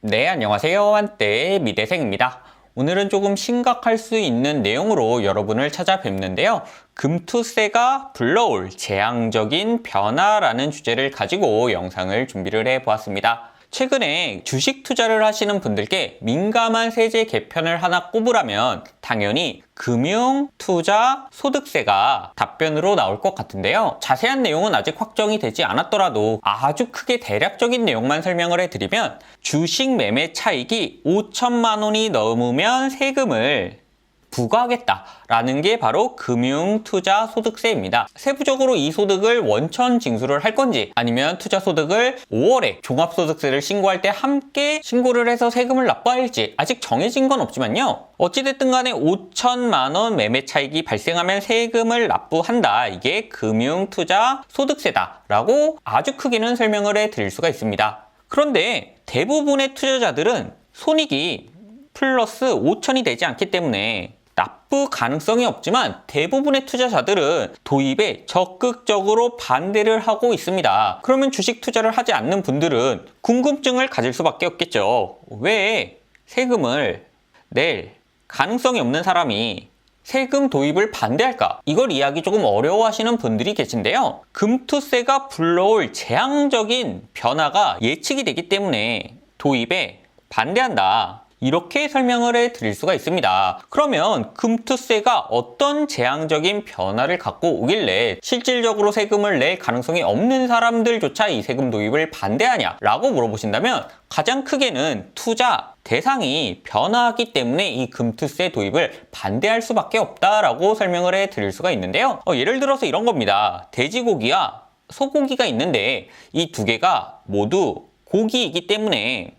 네, 안녕하세요. 한때의 미대생입니다. 오늘은 조금 심각할 수 있는 내용으로 여러분을 찾아뵙는데요. 금투세가 불러올 재앙적인 변화라는 주제를 가지고 영상을 준비를 해보았습니다. 최근에 주식 투자를 하시는 분들께 민감한 세제 개편을 하나 꼽으라면 당연히 금융, 투자, 소득세가 답변으로 나올 것 같은데요. 자세한 내용은 아직 확정이 되지 않았더라도 아주 크게 대략적인 내용만 설명을 해드리면 주식 매매 차익이 5천만 원이 넘으면 세금을 부과하겠다라는 게 바로 금융, 투자, 소득세입니다. 세부적으로 이 소득을 원천 징수를 할 건지 아니면 투자 소득을 5월에 종합소득세를 신고할 때 함께 신고를 해서 세금을 납부해야 할지 아직 정해진 건 없지만요. 어찌됐든 간에 5천만 원 매매 차익이 발생하면 세금을 납부한다. 이게 금융, 투자, 소득세다라고 아주 크게는 설명을 해드릴 수가 있습니다. 그런데 대부분의 투자자들은 손익이 플러스 5천이 되지 않기 때문에 납부 가능성이 없지만 대부분의 투자자들은 도입에 적극적으로 반대를 하고 있습니다. 그러면 주식 투자를 하지 않는 분들은 궁금증을 가질 수밖에 없겠죠. 왜 세금을 낼 가능성이 없는 사람이 세금 도입을 반대할까? 이걸 이해하기 조금 어려워하시는 분들이 계신데요. 금투세가 불러올 재앙적인 변화가 예측이 되기 때문에 도입에 반대한다. 이렇게 설명을 해드릴 수가 있습니다. 그러면 금투세가 어떤 재앙적인 변화를 갖고 오길래 실질적으로 세금을 낼 가능성이 없는 사람들조차 이 세금 도입을 반대하냐라고 물어보신다면 가장 크게는 투자 대상이 변화하기 때문에 이 금투세 도입을 반대할 수밖에 없다라고 설명을 해드릴 수가 있는데요. 예를 들어서 이런 겁니다. 돼지고기와 소고기가 있는데 이 두 개가 모두 고기이기 때문에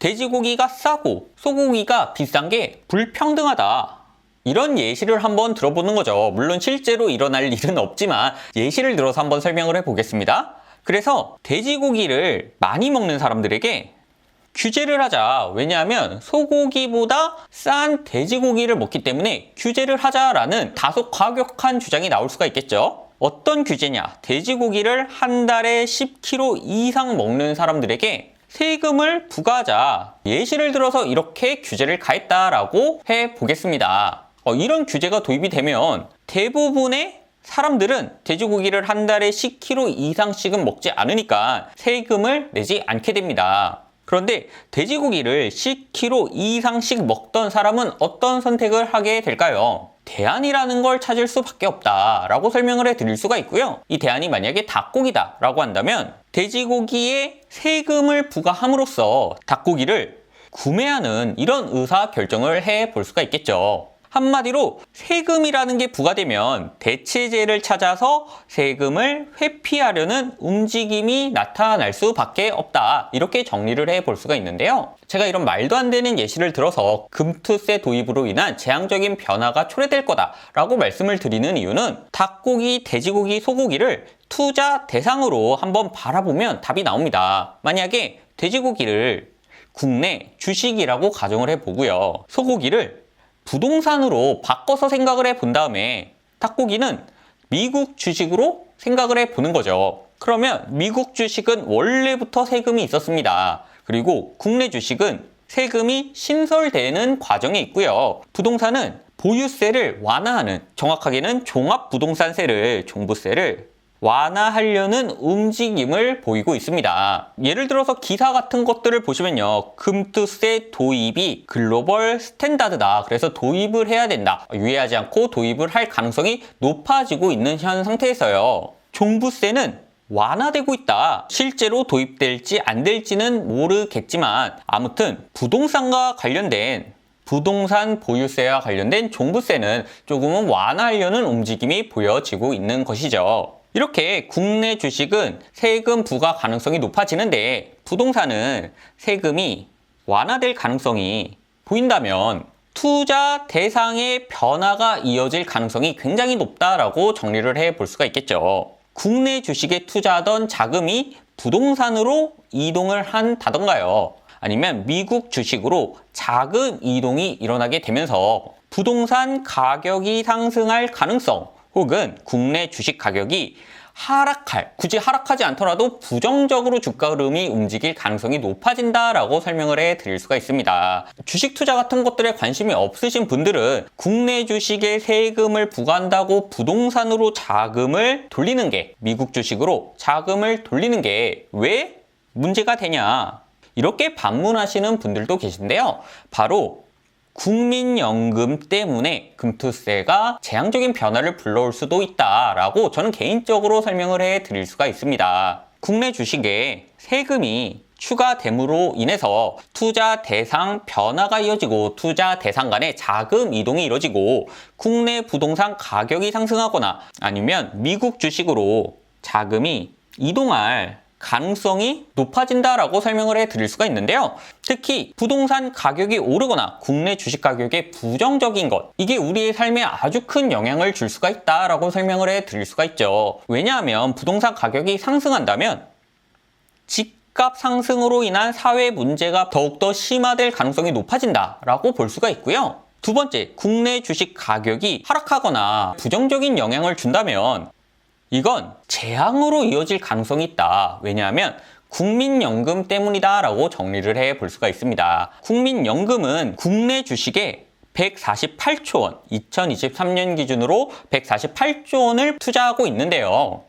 돼지고기가 싸고 소고기가 비싼 게 불평등하다. 이런 예시를 한번 들어보는 거죠. 물론 실제로 일어날 일은 없지만 예시를 들어서 한번 설명을 해보겠습니다. 그래서 돼지고기를 많이 먹는 사람들에게 규제를 하자. 왜냐하면 소고기보다 싼 돼지고기를 먹기 때문에 규제를 하자라는 다소 과격한 주장이 나올 수가 있겠죠. 어떤 규제냐? 돼지고기를 한 달에 10kg 이상 먹는 사람들에게 세금을 부과하자. 예시를 들어서 이렇게 규제를 가했다라고 해보겠습니다. 이런 규제가 도입이 되면 대부분의 사람들은 돼지고기를 한 달에 10kg 이상씩은 먹지 않으니까 세금을 내지 않게 됩니다. 그런데 돼지고기를 10kg 이상씩 먹던 사람은 어떤 선택을 하게 될까요? 대안이라는 걸 찾을 수밖에 없다라고 설명을 해드릴 수가 있고요. 이 대안이 만약에 닭고기다라고 한다면 돼지고기에 세금을 부과함으로써 닭고기를 구매하는 이런 의사 결정을 해볼 수가 있겠죠. 한마디로 세금이라는 게 부과되면 대체제를 찾아서 세금을 회피하려는 움직임이 나타날 수밖에 없다. 이렇게 정리를 해볼 수가 있는데요. 제가 이런 말도 안 되는 예시를 들어서 금투세 도입으로 인한 재앙적인 변화가 초래될 거다라고 말씀을 드리는 이유는 닭고기, 돼지고기, 소고기를 투자 대상으로 한번 바라보면 답이 나옵니다. 만약에 돼지고기를 국내 주식이라고 가정을 해보고요. 소고기를 부동산으로 바꿔서 생각을 해본 다음에 닭고기는 미국 주식으로 생각을 해보는 거죠. 그러면 미국 주식은 원래부터 세금이 있었습니다. 그리고 국내 주식은 세금이 신설되는 과정이 있고요. 부동산은 보유세를 완화하는, 정확하게는 종합부동산세를, 종부세를 완화하려는 움직임을 보이고 있습니다. 예를 들어서 기사 같은 것들을 보시면요. 금투세 도입이 글로벌 스탠다드다. 그래서 도입을 해야 된다. 유예하지 않고 도입을 할 가능성이 높아지고 있는 현 상태에서요. 종부세는 완화되고 있다. 실제로 도입될지 안 될지는 모르겠지만 아무튼 부동산과 관련된 부동산 보유세와 관련된 종부세는 조금은 완화하려는 움직임이 보여지고 있는 것이죠. 이렇게 국내 주식은 세금 부과 가능성이 높아지는데 부동산은 세금이 완화될 가능성이 보인다면 투자 대상의 변화가 이어질 가능성이 굉장히 높다라고 정리를 해볼 수가 있겠죠. 국내 주식에 투자하던 자금이 부동산으로 이동을 한다던가요. 아니면 미국 주식으로 자금 이동이 일어나게 되면서 부동산 가격이 상승할 가능성 혹은 국내 주식 가격이 굳이 하락하지 않더라도 부정적으로 주가 흐름이 움직일 가능성이 높아진다라고 설명을 해드릴 수가 있습니다. 주식 투자 같은 것들에 관심이 없으신 분들은 국내 주식에 세금을 부과한다고 부동산으로 자금을 돌리는 게, 미국 주식으로 자금을 돌리는 게 왜 문제가 되냐, 이렇게 반문하시는 분들도 계신데요. 바로 국민연금 때문에 금투세가 재앙적인 변화를 불러올 수도 있다라고 저는 개인적으로 설명을 해드릴 수가 있습니다. 국내 주식에 세금이 추가됨으로 인해서 투자 대상 변화가 이어지고 투자 대상 간의 자금 이동이 이루어지고 국내 부동산 가격이 상승하거나 아니면 미국 주식으로 자금이 이동할 가능성이 높아진다라고 설명을 해드릴 수가 있는데요. 특히 부동산 가격이 오르거나 국내 주식 가격의 부정적인 것, 이게 우리의 삶에 아주 큰 영향을 줄 수가 있다라고 설명을 해드릴 수가 있죠. 왜냐하면 부동산 가격이 상승한다면 집값 상승으로 인한 사회 문제가 더욱더 심화될 가능성이 높아진다라고 볼 수가 있고요. 두 번째, 국내 주식 가격이 하락하거나 부정적인 영향을 준다면 이건 재앙으로 이어질 가능성이 있다. 왜냐하면 국민연금 때문이다 라고 정리를 해볼 수가 있습니다. 국민연금은 국내 주식에 148조 원, 2023년 기준으로 148조 원을 투자하고 있는데요.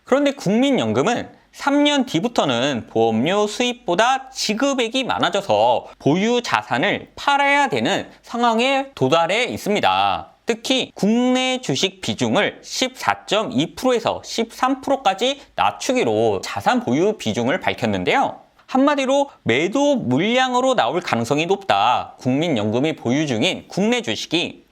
그런데 국민연금은 3년 뒤부터는 보험료 수입보다 지급액이 많아져서 보유 자산을 팔아야 되는 상황에 도달해 있습니다. 특히 국내 주식 비중을 14.2%에서 13%까지 낮추기로 자산 보유 비중을 밝혔는데요. 한마디로 매도 물량으로 나올 가능성이 높다. 국민연금이 보유 중인 국내 주식이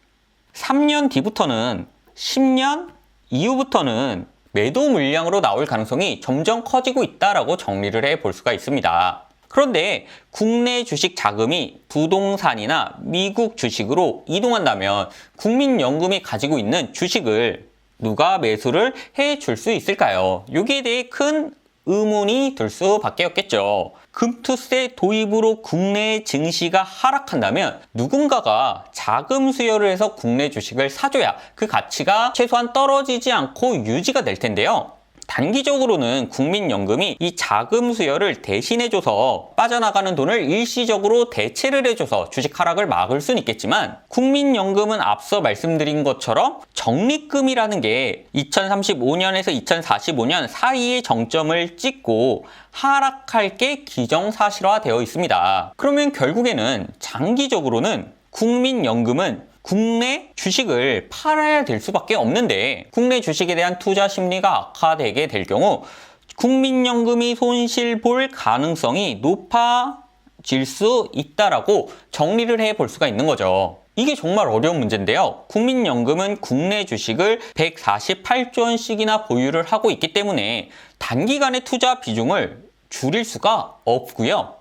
3년 뒤부터는 10년 이후부터는 매도 물량으로 나올 가능성이 점점 커지고 있다라고 정리를 해볼 수가 있습니다. 그런데 국내 주식 자금이 부동산이나 미국 주식으로 이동한다면 국민연금이 가지고 있는 주식을 누가 매수를 해줄 수 있을까요? 여기에 대해 큰 의문이 들 수밖에 없겠죠. 금투세 도입으로 국내 증시가 하락한다면 누군가가 자금 수여를 해서 국내 주식을 사줘야 그 가치가 최소한 떨어지지 않고 유지가 될 텐데요. 단기적으로는 국민연금이 이 자금 수여를 대신해줘서 빠져나가는 돈을 일시적으로 대체를 해줘서 주식 하락을 막을 수는 있겠지만 국민연금은 앞서 말씀드린 것처럼 적립금이라는 게 2035년에서 2045년 사이에 정점을 찍고 하락할 게 기정사실화되어 있습니다. 그러면 결국에는 장기적으로는 국민연금은 국내 주식을 팔아야 될 수밖에 없는데 국내 주식에 대한 투자 심리가 악화되게 될 경우 국민연금이 손실 볼 가능성이 높아질 수 있다라고 정리를 해볼 수가 있는 거죠. 이게 정말 어려운 문제인데요. 국민연금은 국내 주식을 148조 원씩이나 보유를 하고 있기 때문에 단기간의 투자 비중을 줄일 수가 없고요.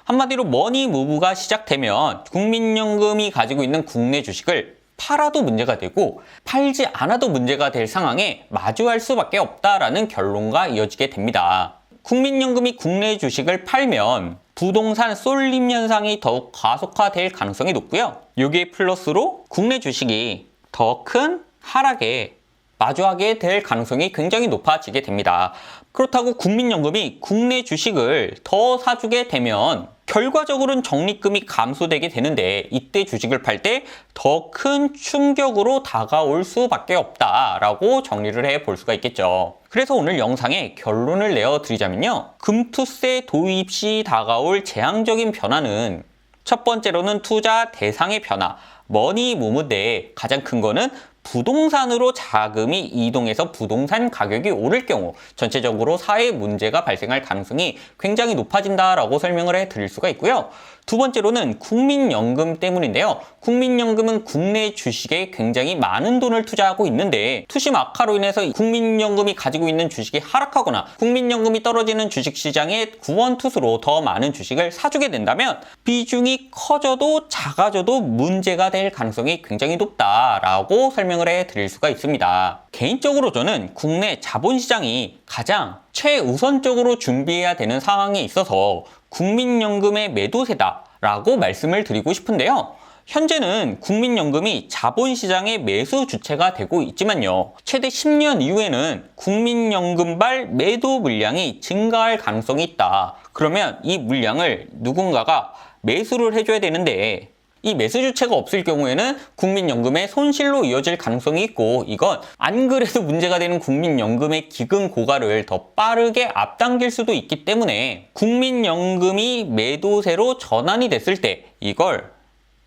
한마디로 머니 무브가 시작되면 국민연금이 가지고 있는 국내 주식을 팔아도 문제가 되고 팔지 않아도 문제가 될 상황에 마주할 수밖에 없다라는 결론과 이어지게 됩니다. 국민연금이 국내 주식을 팔면 부동산 쏠림 현상이 더욱 가속화될 가능성이 높고요. 여기에 플러스로 국내 주식이 더 큰 하락에 마주하게 될 가능성이 굉장히 높아지게 됩니다. 그렇다고 국민연금이 국내 주식을 더 사주게 되면 결과적으로는 적립금이 감소되게 되는데 이때 주식을 팔 때 더 큰 충격으로 다가올 수밖에 없다라고 정리를 해볼 수가 있겠죠. 그래서 오늘 영상에 결론을 내어드리자면요. 금투세 도입 시 다가올 재앙적인 변화는 첫 번째로는 투자 대상의 변화, 머니 무브인데 가장 큰 거는 부동산으로 자금이 이동해서 부동산 가격이 오를 경우 전체적으로 사회 문제가 발생할 가능성이 굉장히 높아진다라고 설명을 해드릴 수가 있고요. 두 번째로는 국민연금 때문인데요. 국민연금은 국내 주식에 굉장히 많은 돈을 투자하고 있는데 투심 악화로 인해서 국민연금이 가지고 있는 주식이 하락하거나 국민연금이 떨어지는 주식시장에 구원투수로 더 많은 주식을 사주게 된다면 비중이 커져도 작아져도 문제가 될 가능성이 굉장히 높다라고 설명을 해드릴 수가 있습니다. 개인적으로 저는 국내 자본시장이 가장 최우선적으로 준비해야 되는 상황에 있어서 국민연금의 매도세다라고 말씀을 드리고 싶은데요. 현재는 국민연금이 자본시장의 매수 주체가 되고 있지만요. 최대 10년 이후에는 국민연금발 매도 물량이 증가할 가능성이 있다. 그러면 이 물량을 누군가가 매수를 해줘야 되는데 이 매수 주체가 없을 경우에는 국민연금의 손실로 이어질 가능성이 있고 이건 안 그래도 문제가 되는 국민연금의 기금 고갈을 더 빠르게 앞당길 수도 있기 때문에 국민연금이 매도세로 전환이 됐을 때 이걸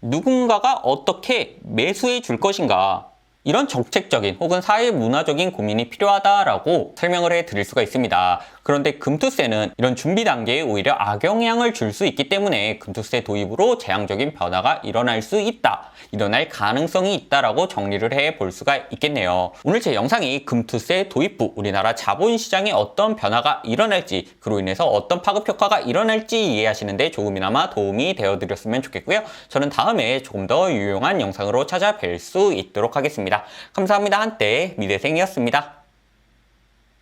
누군가가 어떻게 매수해 줄 것인가 이런 정책적인 혹은 사회 문화적인 고민이 필요하다라고 설명을 해 드릴 수가 있습니다. 그런데 금투세는 이런 준비 단계에 오히려 악영향을 줄 수 있기 때문에 금투세 도입으로 재앙적인 변화가 일어날 수 있다. 일어날 가능성이 있다라고 정리를 해 볼 수가 있겠네요. 오늘 제 영상이 금투세 도입 후 우리나라 자본시장에 어떤 변화가 일어날지 그로 인해서 어떤 파급 효과가 일어날지 이해하시는 데 조금이나마 도움이 되어 드렸으면 좋겠고요. 저는 다음에 조금 더 유용한 영상으로 찾아뵐 수 있도록 하겠습니다. 감사합니다. 한때 미대생이었습니다.